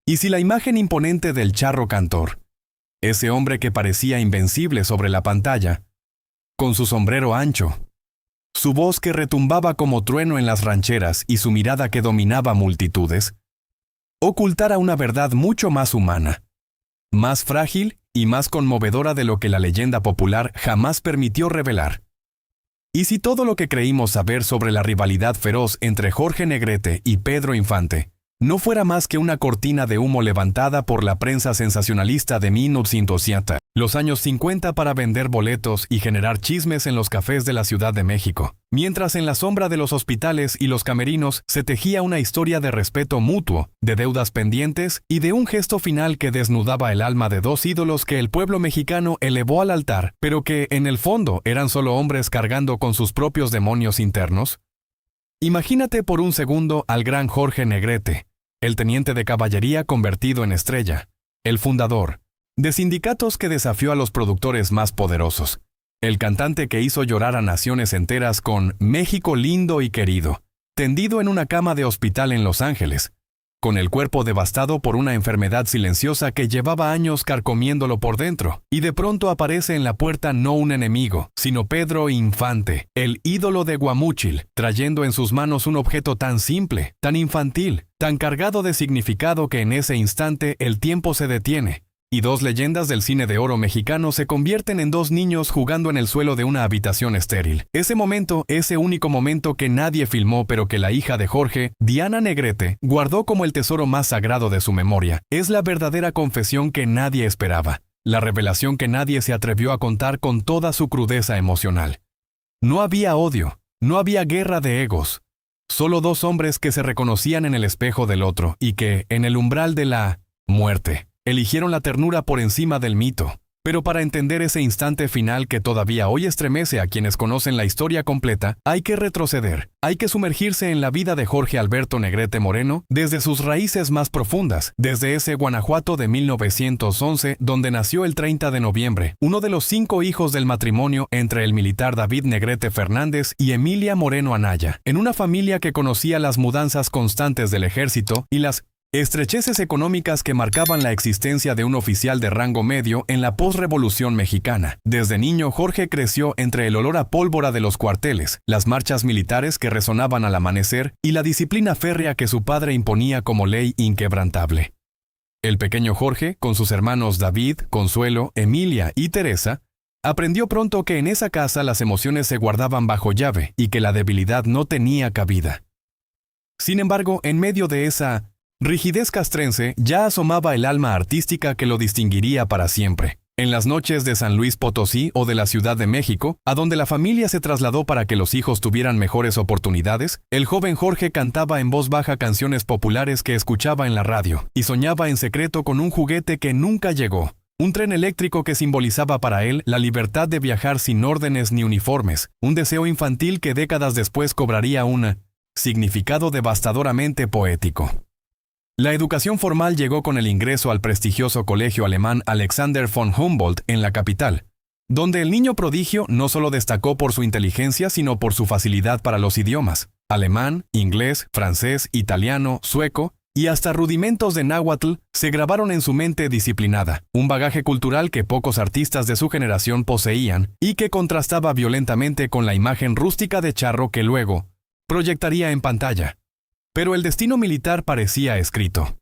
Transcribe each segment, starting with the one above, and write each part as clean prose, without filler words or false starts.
Y si la imagen imponente del charro cantor, ese hombre que parecía invencible sobre la pantalla, con su sombrero ancho, su voz que retumbaba como trueno en las rancheras y su mirada que dominaba multitudes, ocultara una verdad mucho más humana, más frágil y más conmovedora de lo que la leyenda popular jamás permitió revelar. Y si todo lo que creímos saber sobre la rivalidad feroz entre Jorge Negrete y Pedro Infante no fuera más que una cortina de humo levantada por la prensa sensacionalista de 1980, los años 50 para vender boletos y generar chismes en los cafés de la Ciudad de México, mientras en la sombra de los hospitales y los camerinos se tejía una historia de respeto mutuo, de deudas pendientes y de un gesto final que desnudaba el alma de dos ídolos que el pueblo mexicano elevó al altar, pero que en el fondo eran solo hombres cargando con sus propios demonios internos. Imagínate por un segundo al gran Jorge Negrete, el teniente de caballería convertido en estrella, el fundador de sindicatos que desafió a los productores más poderosos, el cantante que hizo llorar a naciones enteras con México lindo y querido, tendido en una cama de hospital en Los Ángeles, con el cuerpo devastado por una enfermedad silenciosa que llevaba años carcomiéndolo por dentro, y de pronto aparece en la puerta no un enemigo, sino Pedro Infante, el ídolo de Guamúchil, trayendo en sus manos un objeto tan simple, tan infantil, tan cargado de significado que en ese instante el tiempo se detiene, y dos leyendas del cine de oro mexicano se convierten en dos niños jugando en el suelo de una habitación estéril. Ese momento, ese único momento que nadie filmó pero que la hija de Jorge, Diana Negrete, guardó como el tesoro más sagrado de su memoria, es la verdadera confesión que nadie esperaba, la revelación que nadie se atrevió a contar con toda su crudeza emocional. No había odio, no había guerra de egos, solo dos hombres que se reconocían en el espejo del otro y que, en el umbral de la muerte, eligieron la ternura por encima del mito. Pero para entender ese instante final que todavía hoy estremece a quienes conocen la historia completa, hay que retroceder, hay que sumergirse en la vida de Jorge Alberto Negrete Moreno desde sus raíces más profundas, desde ese Guanajuato de 1911 donde nació el 30 de noviembre, uno de los 5 hijos del matrimonio entre el militar David Negrete Fernández y Emilia Moreno Anaya, en una familia que conocía las mudanzas constantes del ejército y las estrecheces económicas que marcaban la existencia de un oficial de rango medio en la posrevolución mexicana. Desde niño, Jorge creció entre el olor a pólvora de los cuarteles, las marchas militares que resonaban al amanecer y la disciplina férrea que su padre imponía como ley inquebrantable. El pequeño Jorge, con sus hermanos David, Consuelo, Emilia y Teresa, aprendió pronto que en esa casa las emociones se guardaban bajo llave y que la debilidad no tenía cabida. Sin embargo, en medio de esa rigidez castrense ya asomaba el alma artística que lo distinguiría para siempre. En las noches de San Luis Potosí o de la Ciudad de México, a donde la familia se trasladó para que los hijos tuvieran mejores oportunidades, el joven Jorge cantaba en voz baja canciones populares que escuchaba en la radio y soñaba en secreto con un juguete que nunca llegó, un tren eléctrico que simbolizaba para él la libertad de viajar sin órdenes ni uniformes, un deseo infantil que décadas después cobraría un significado devastadoramente poético. La educación formal llegó con el ingreso al prestigioso colegio alemán Alexander von Humboldt en la capital, donde el niño prodigio no solo destacó por su inteligencia sino por su facilidad para los idiomas, alemán, inglés, francés, italiano, sueco y hasta rudimentos de náhuatl se grabaron en su mente disciplinada, un bagaje cultural que pocos artistas de su generación poseían y que contrastaba violentamente con la imagen rústica de charro que luego proyectaría en pantalla. Pero el destino militar parecía escrito.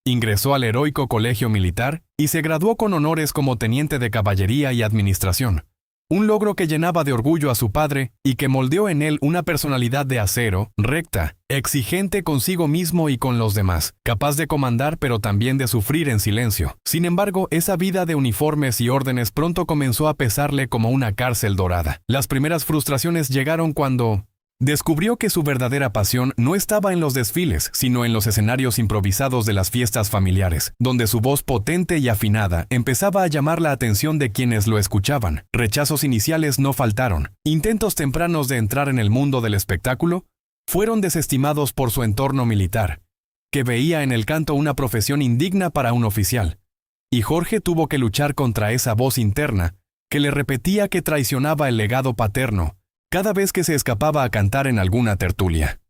Ingresó al heroico colegio militar y se graduó con honores como teniente de caballería y administración, un logro que llenaba de orgullo a su padre y que moldeó en él una personalidad de acero, recta, exigente consigo mismo y con los demás, capaz de comandar pero también de sufrir en silencio. Sin embargo, esa vida de uniformes y órdenes pronto comenzó a pesarle como una cárcel dorada. Las primeras frustraciones llegaron cuando descubrió que su verdadera pasión no estaba en los desfiles, sino en los escenarios improvisados de las fiestas familiares, donde su voz potente y afinada empezaba a llamar la atención de quienes lo escuchaban. Rechazos iniciales no faltaron. Intentos tempranos de entrar en el mundo del espectáculo fueron desestimados por su entorno militar, que veía en el canto una profesión indigna para un oficial. Y Jorge tuvo que luchar contra esa voz interna que le repetía que traicionaba el legado paterno cada vez que se escapaba a cantar en alguna tertulia.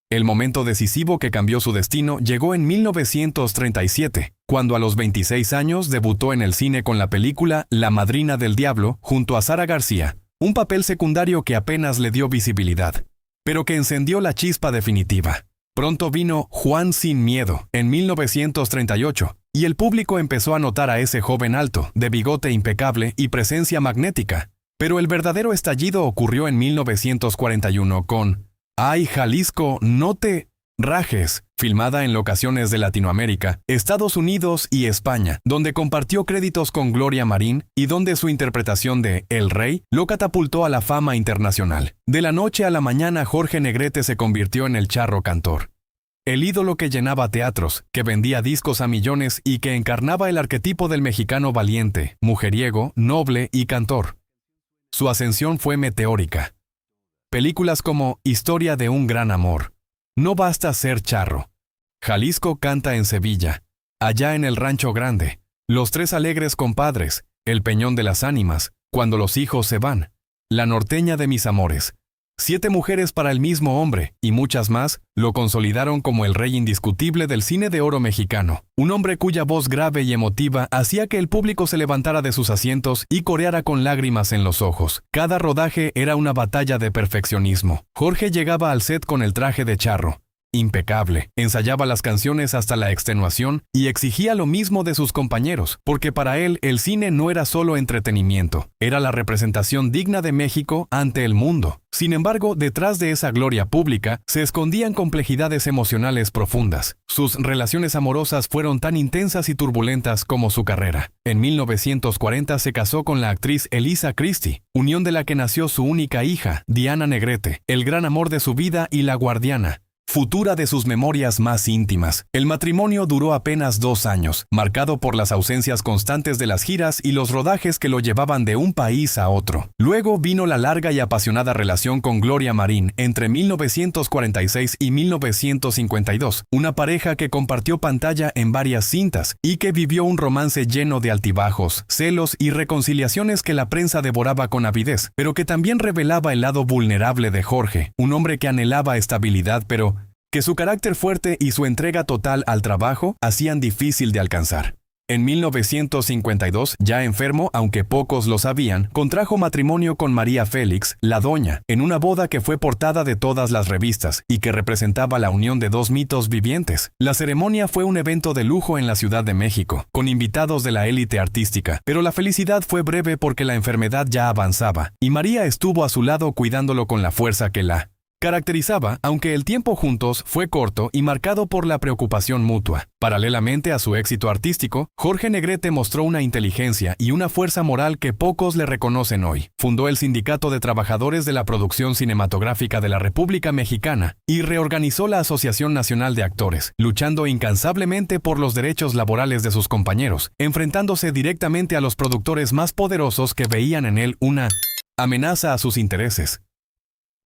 El momento decisivo que cambió su destino llegó en 1937, cuando a los 26 años debutó en el cine con la película La Madrina del Diablo junto a Sara García, un papel secundario que apenas le dio visibilidad, pero que encendió la chispa definitiva. Pronto vino Juan sin miedo, en 1938, y el público empezó a notar a ese joven alto, de bigote impecable y presencia magnética. Pero el verdadero estallido ocurrió en 1941 con ¡Ay, Jalisco, no te rajes!, filmada en locaciones de Latinoamérica, Estados Unidos y España, donde compartió créditos con Gloria Marín y donde su interpretación de El Rey lo catapultó a la fama internacional. De la noche a la mañana, Jorge Negrete se convirtió en el charro cantor. El ídolo que llenaba teatros, que vendía discos a millones y que encarnaba el arquetipo del mexicano valiente, mujeriego, noble y cantor. Su ascensión fue meteórica. Películas como Historia de un gran amor, No basta ser charro, Jalisco canta en Sevilla, Allá en el Rancho Grande, Los tres alegres compadres, El peñón de las ánimas, Cuando los hijos se van, La norteña de mis amores, Siete mujeres para el mismo hombre, y muchas más, lo consolidaron como el rey indiscutible del cine de oro mexicano. Un hombre cuya voz grave y emotiva hacía que el público se levantara de sus asientos y coreara con lágrimas en los ojos. Cada rodaje era una batalla de perfeccionismo. Jorge llegaba al set con el traje de charro, impecable, ensayaba las canciones hasta la extenuación y exigía lo mismo de sus compañeros, porque para él el cine no era solo entretenimiento, era la representación digna de México ante el mundo. Sin embargo, detrás de esa gloria pública se escondían complejidades emocionales profundas. Sus relaciones amorosas fueron tan intensas y turbulentas como su carrera. En 1940 se casó con la actriz Elisa Christie, unión de la que nació su única hija, Diana Negrete, el gran amor de su vida y la guardiana, futura de sus memorias más íntimas. El matrimonio duró apenas 2 años, marcado por las ausencias constantes de las giras y los rodajes que lo llevaban de un país a otro. Luego vino la larga y apasionada relación con Gloria Marín entre 1946 y 1952, una pareja que compartió pantalla en varias cintas y que vivió un romance lleno de altibajos, celos y reconciliaciones que la prensa devoraba con avidez, pero que también revelaba el lado vulnerable de Jorge, un hombre que anhelaba estabilidad pero que su carácter fuerte y su entrega total al trabajo hacían difícil de alcanzar. En 1952, ya enfermo, aunque pocos lo sabían, contrajo matrimonio con María Félix, la Doña, en una boda que fue portada de todas las revistas y que representaba la unión de dos mitos vivientes. La ceremonia fue un evento de lujo en la Ciudad de México, con invitados de la élite artística, pero la felicidad fue breve porque la enfermedad ya avanzaba, y María estuvo a su lado cuidándolo con la fuerza que la caracterizaba, aunque el tiempo juntos fue corto y marcado por la preocupación mutua. Paralelamente a su éxito artístico, Jorge Negrete mostró una inteligencia y una fuerza moral que pocos le reconocen hoy. Fundó el Sindicato de Trabajadores de la Producción Cinematográfica de la República Mexicana y reorganizó la Asociación Nacional de Actores, luchando incansablemente por los derechos laborales de sus compañeros, enfrentándose directamente a los productores más poderosos que veían en él una amenaza a sus intereses.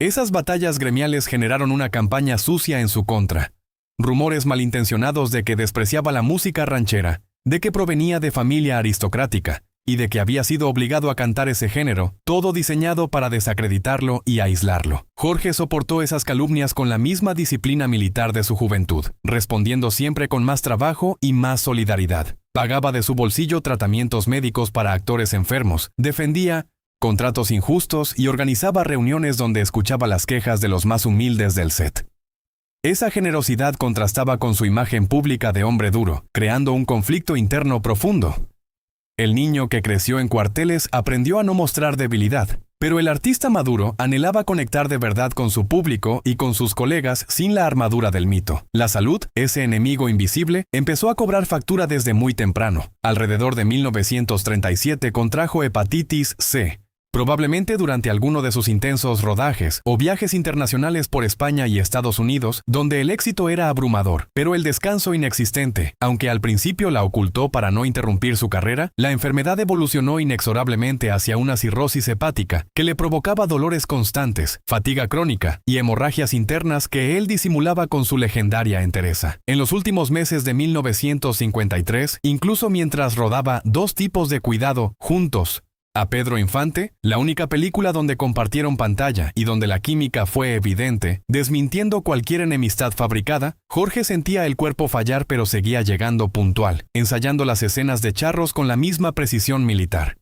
Esas batallas gremiales generaron una campaña sucia en su contra. Rumores malintencionados de que despreciaba la música ranchera, de que provenía de familia aristocrática y de que había sido obligado a cantar ese género, todo diseñado para desacreditarlo y aislarlo. Jorge soportó esas calumnias con la misma disciplina militar de su juventud, respondiendo siempre con más trabajo y más solidaridad. Pagaba de su bolsillo tratamientos médicos para actores enfermos, defendía contratos injustos y organizaba reuniones donde escuchaba las quejas de los más humildes del set. Esa generosidad contrastaba con su imagen pública de hombre duro, creando un conflicto interno profundo. El niño que creció en cuarteles aprendió a no mostrar debilidad, pero el artista maduro anhelaba conectar de verdad con su público y con sus colegas sin la armadura del mito. La salud, ese enemigo invisible, empezó a cobrar factura desde muy temprano. Alrededor de 1937 contrajo hepatitis C, probablemente durante alguno de sus intensos rodajes o viajes internacionales por España y Estados Unidos, donde el éxito era abrumador, pero el descanso inexistente. Aunque al principio la ocultó para no interrumpir su carrera, la enfermedad evolucionó inexorablemente hacia una cirrosis hepática que le provocaba dolores constantes, fatiga crónica y hemorragias internas que él disimulaba con su legendaria entereza. En los últimos meses de 1953, incluso mientras rodaba Dos tipos de cuidado juntos, A Pedro Infante, la única película donde compartieron pantalla y donde la química fue evidente, desmintiendo cualquier enemistad fabricada, Jorge sentía el cuerpo fallar pero seguía llegando puntual, ensayando las escenas de charros con la misma precisión militar.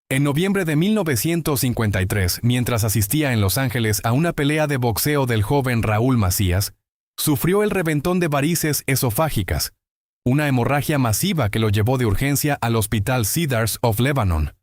En noviembre de 1953, mientras asistía en Los Ángeles a una pelea de boxeo del joven Raúl Macías, sufrió el reventón de varices esofágicas, una hemorragia masiva que lo llevó de urgencia al Hospital Cedars of Lebanon.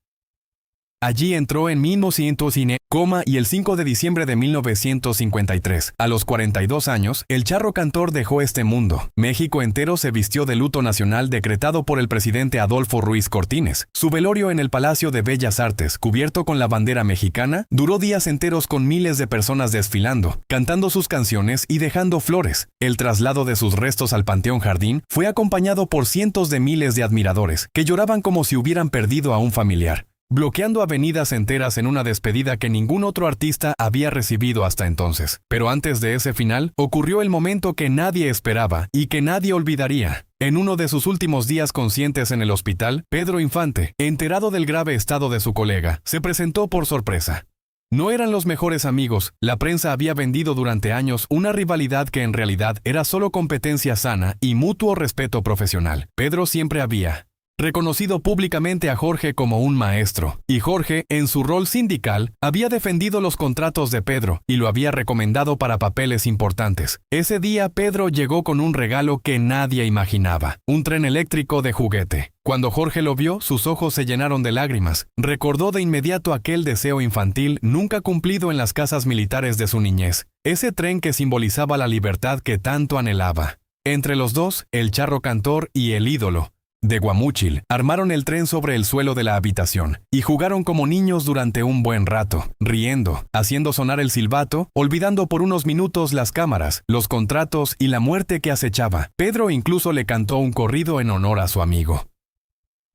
Allí entró en 1900 coma y el 5 de diciembre de 1953, a los 42 años, el charro cantor dejó este mundo. México entero se vistió de luto nacional decretado por el presidente Adolfo Ruiz Cortines. Su velorio en el Palacio de Bellas Artes, cubierto con la bandera mexicana, duró días enteros con miles de personas desfilando, cantando sus canciones y dejando flores. El traslado de sus restos al Panteón Jardín fue acompañado por cientos de miles de admiradores, que lloraban como si hubieran perdido a un familiar, bloqueando avenidas enteras en una despedida que ningún otro artista había recibido hasta entonces. Pero antes de ese final, ocurrió el momento que nadie esperaba y que nadie olvidaría. En uno de sus últimos días conscientes en el hospital, Pedro Infante, enterado del grave estado de su colega, se presentó por sorpresa. No eran los mejores amigos, la prensa había vendido durante años una rivalidad que en realidad era solo competencia sana y mutuo respeto profesional. Pedro siempre había reconocido públicamente a Jorge como un maestro, y Jorge, en su rol sindical, había defendido los contratos de Pedro y lo había recomendado para papeles importantes. Ese día Pedro llegó con un regalo que nadie imaginaba, un tren eléctrico de juguete. Cuando Jorge lo vio, sus ojos se llenaron de lágrimas. Recordó de inmediato aquel deseo infantil nunca cumplido en las casas militares de su niñez, ese tren que simbolizaba la libertad que tanto anhelaba. Entre los dos, el charro cantor y el ídolo de Guamúchil armaron el tren sobre el suelo de la habitación y jugaron como niños durante un buen rato, riendo, haciendo sonar el silbato, olvidando por unos minutos las cámaras, los contratos y la muerte que acechaba. Pedro incluso le cantó un corrido en honor a su amigo.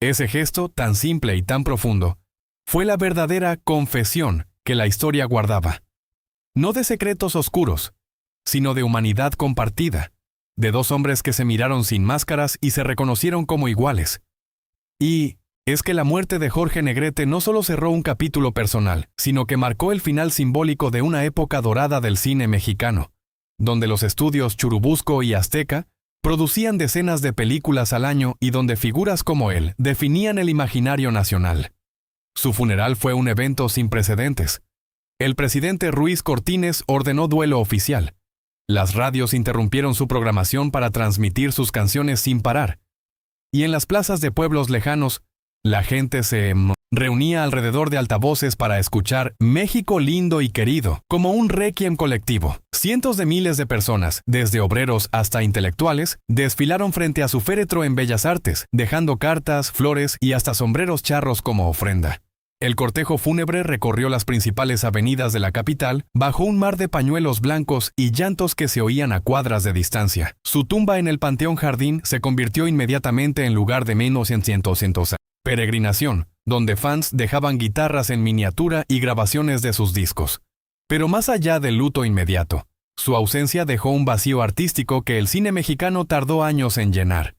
Ese gesto, tan simple y tan profundo, fue la verdadera confesión que la historia guardaba. No de secretos oscuros, sino de humanidad compartida, de dos hombres que se miraron sin máscaras y se reconocieron como iguales. Y es que la muerte de Jorge Negrete no solo cerró un capítulo personal, sino que marcó el final simbólico de una época dorada del cine mexicano, donde los estudios Churubusco y Azteca producían decenas de películas al año y donde figuras como él definían el imaginario nacional. Su funeral fue un evento sin precedentes. El presidente Ruiz Cortines ordenó duelo oficial. Las radios interrumpieron su programación para transmitir sus canciones sin parar. Y en las plazas de pueblos lejanos, la gente se reunía alrededor de altavoces para escuchar México lindo y querido, como un requiem colectivo. Cientos de miles de personas, desde obreros hasta intelectuales, desfilaron frente a su féretro en Bellas Artes, dejando cartas, flores y hasta sombreros charros como ofrenda. El cortejo fúnebre recorrió las principales avenidas de la capital bajo un mar de pañuelos blancos y llantos que se oían a cuadras de distancia. Su tumba en el Panteón Jardín se convirtió inmediatamente en lugar de menos en peregrinación, donde fans dejaban guitarras en miniatura y grabaciones de sus discos. Pero más allá del luto inmediato, su ausencia dejó un vacío artístico que el cine mexicano tardó años en llenar.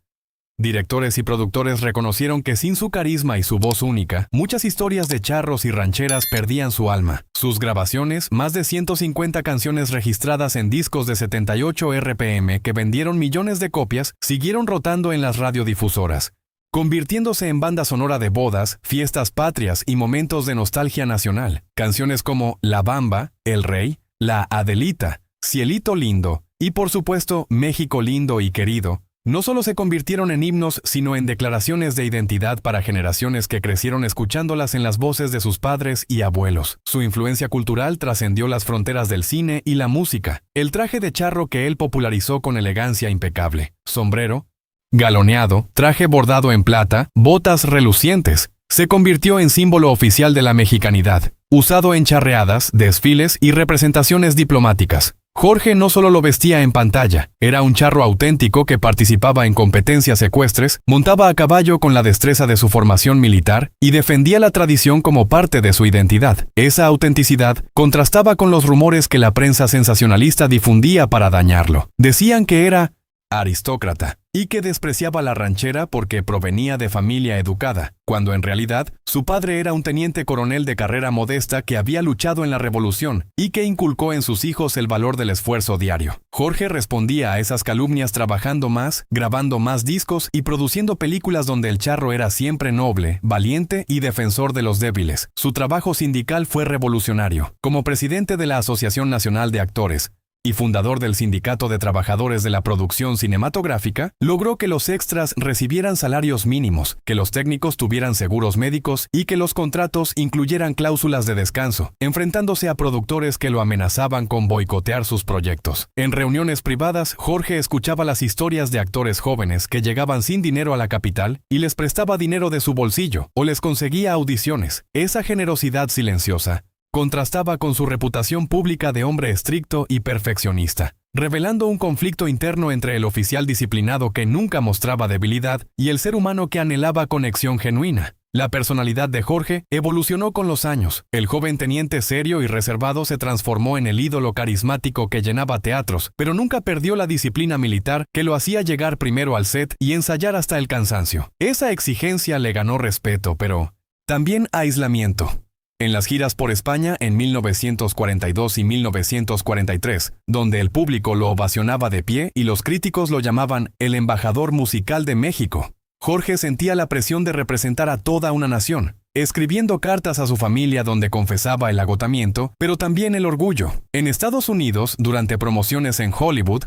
Directores y productores reconocieron que sin su carisma y su voz única, muchas historias de charros y rancheras perdían su alma. Sus grabaciones, más de 150 canciones registradas en discos de 78 RPM que vendieron millones de copias, siguieron rotando en las radiodifusoras, convirtiéndose en banda sonora de bodas, fiestas patrias y momentos de nostalgia nacional. Canciones como La Bamba, El Rey, La Adelita, Cielito Lindo y por supuesto México lindo y querido, no solo se convirtieron en himnos, sino en declaraciones de identidad para generaciones que crecieron escuchándolas en las voces de sus padres y abuelos. Su influencia cultural trascendió las fronteras del cine y la música. El traje de charro que él popularizó con elegancia impecable, sombrero galoneado, traje bordado en plata, botas relucientes, se convirtió en símbolo oficial de la mexicanidad, usado en charreadas, desfiles y representaciones diplomáticas. Jorge no solo lo vestía en pantalla, era un charro auténtico que participaba en competencias ecuestres, montaba a caballo con la destreza de su formación militar y defendía la tradición como parte de su identidad. Esa autenticidad contrastaba con los rumores que la prensa sensacionalista difundía para dañarlo. Decían que era aristócrata, y que despreciaba la ranchera porque provenía de familia educada, cuando en realidad su padre era un teniente coronel de carrera modesta que había luchado en la Revolución y que inculcó en sus hijos el valor del esfuerzo diario. Jorge respondía a esas calumnias trabajando más, grabando más discos y produciendo películas donde el charro era siempre noble, valiente y defensor de los débiles. Su trabajo sindical fue revolucionario. Como presidente de la Asociación Nacional de Actores y fundador del Sindicato de Trabajadores de la Producción Cinematográfica, logró que los extras recibieran salarios mínimos, que los técnicos tuvieran seguros médicos y que los contratos incluyeran cláusulas de descanso, enfrentándose a productores que lo amenazaban con boicotear sus proyectos. En reuniones privadas, Jorge escuchaba las historias de actores jóvenes que llegaban sin dinero a la capital y les prestaba dinero de su bolsillo o les conseguía audiciones. Esa generosidad silenciosa contrastaba con su reputación pública de hombre estricto y perfeccionista, revelando un conflicto interno entre el oficial disciplinado que nunca mostraba debilidad y el ser humano que anhelaba conexión genuina. La personalidad de Jorge evolucionó con los años. El joven teniente serio y reservado se transformó en el ídolo carismático que llenaba teatros, pero nunca perdió la disciplina militar que lo hacía llegar primero al set y ensayar hasta el cansancio. Esa exigencia le ganó respeto, pero también aislamiento. En las giras por España en 1942 y 1943, donde el público lo ovacionaba de pie y los críticos lo llamaban el embajador musical de México, Jorge sentía la presión de representar a toda una nación, escribiendo cartas a su familia donde confesaba el agotamiento, pero también el orgullo. En Estados Unidos, durante promociones en Hollywood,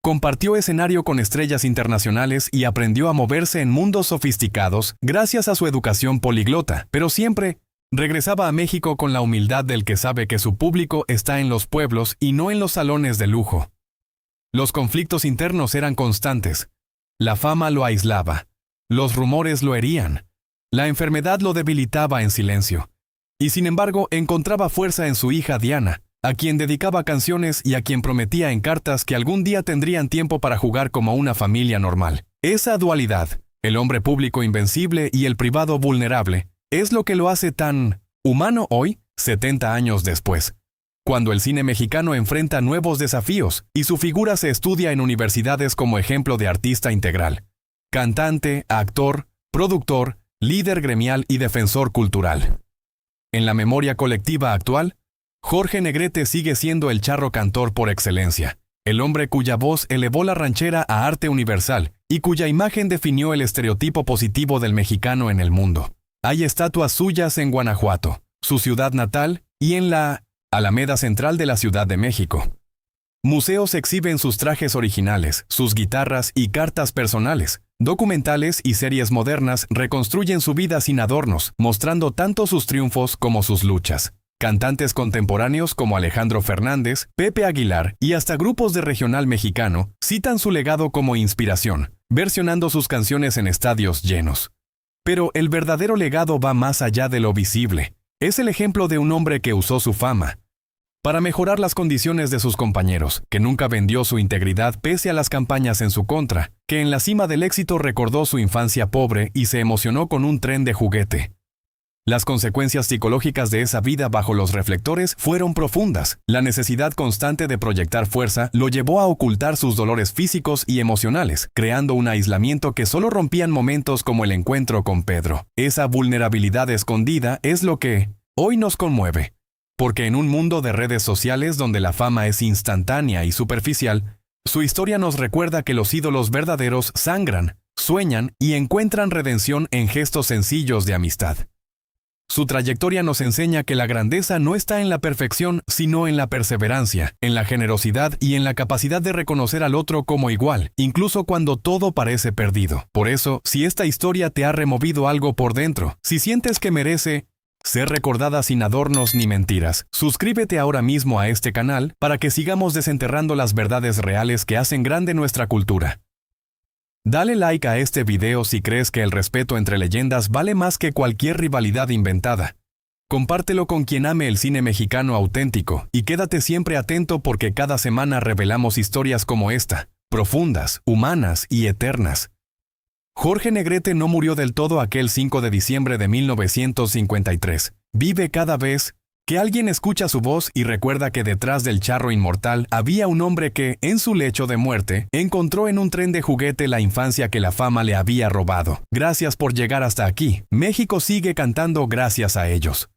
compartió escenario con estrellas internacionales y aprendió a moverse en mundos sofisticados gracias a su educación poliglota, pero siempre regresaba a México con la humildad del que sabe que su público está en los pueblos y no en los salones de lujo. Los conflictos internos eran constantes. La fama lo aislaba. Los rumores lo herían. La enfermedad lo debilitaba en silencio. Y sin embargo, encontraba fuerza en su hija Diana, a quien dedicaba canciones y a quien prometía en cartas que algún día tendrían tiempo para jugar como una familia normal. Esa dualidad, el hombre público invencible y el privado vulnerable, es lo que lo hace tan humano hoy, 70 años después, cuando el cine mexicano enfrenta nuevos desafíos y su figura se estudia en universidades como ejemplo de artista integral, cantante, actor, productor, líder gremial y defensor cultural. En la memoria colectiva actual, Jorge Negrete sigue siendo el charro cantor por excelencia, el hombre cuya voz elevó la ranchera a arte universal y cuya imagen definió el estereotipo positivo del mexicano en el mundo. Hay estatuas suyas en Guanajuato, su ciudad natal, y en la Alameda Central de la Ciudad de México. Museos exhiben sus trajes originales, sus guitarras y cartas personales. Documentales y series modernas reconstruyen su vida sin adornos, mostrando tanto sus triunfos como sus luchas. Cantantes contemporáneos como Alejandro Fernández, Pepe Aguilar y hasta grupos de regional mexicano citan su legado como inspiración, versionando sus canciones en estadios llenos. Pero el verdadero legado va más allá de lo visible. Es el ejemplo de un hombre que usó su fama para mejorar las condiciones de sus compañeros, que nunca vendió su integridad pese a las campañas en su contra, que en la cima del éxito recordó su infancia pobre y se emocionó con un tren de juguete. Las consecuencias psicológicas de esa vida bajo los reflectores fueron profundas. La necesidad constante de proyectar fuerza lo llevó a ocultar sus dolores físicos y emocionales, creando un aislamiento que solo rompían momentos como el encuentro con Pedro. Esa vulnerabilidad escondida es lo que hoy nos conmueve, porque en un mundo de redes sociales donde la fama es instantánea y superficial, su historia nos recuerda que los ídolos verdaderos sangran, sueñan y encuentran redención en gestos sencillos de amistad. Su trayectoria nos enseña que la grandeza no está en la perfección, sino en la perseverancia, en la generosidad y en la capacidad de reconocer al otro como igual, incluso cuando todo parece perdido. Por eso, si esta historia te ha removido algo por dentro, si sientes que merece ser recordada sin adornos ni mentiras, suscríbete ahora mismo a este canal para que sigamos desenterrando las verdades reales que hacen grande nuestra cultura. Dale like a este video si crees que el respeto entre leyendas vale más que cualquier rivalidad inventada. Compártelo con quien ame el cine mexicano auténtico y quédate siempre atento porque cada semana revelamos historias como esta, profundas, humanas y eternas. Jorge Negrete no murió del todo aquel 5 de diciembre de 1953. Vive cada vez Que alguien escucha su voz y recuerda que detrás del charro inmortal había un hombre que, en su lecho de muerte, encontró en un tren de juguete la infancia que la fama le había robado. Gracias por llegar hasta aquí. México sigue cantando gracias a ellos.